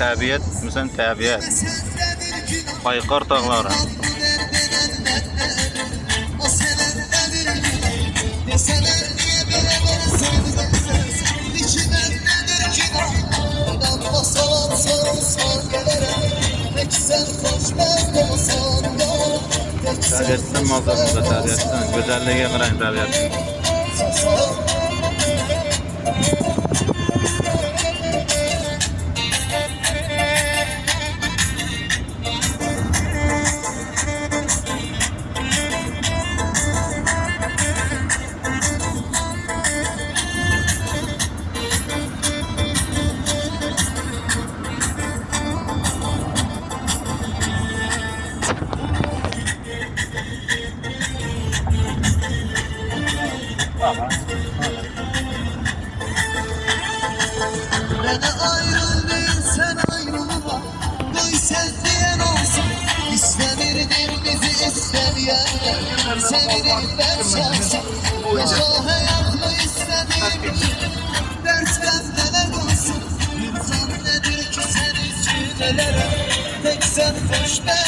təbiət, məsələn təbiət. Bayqar dağları. Təbiətin mazlarında təbiətin, gözəlliyə mirən təbiətin. Bana ayrıl değil sen ayrılma. Duy sevdiğin olsun. İstemirdim bizi istemeyenler. Sevinip ben şansım. Yaşa hayatımı istediğim için. Dersten neler olsun. İnsan nedir ki sen hiç nelere. Tek sen hoş ben.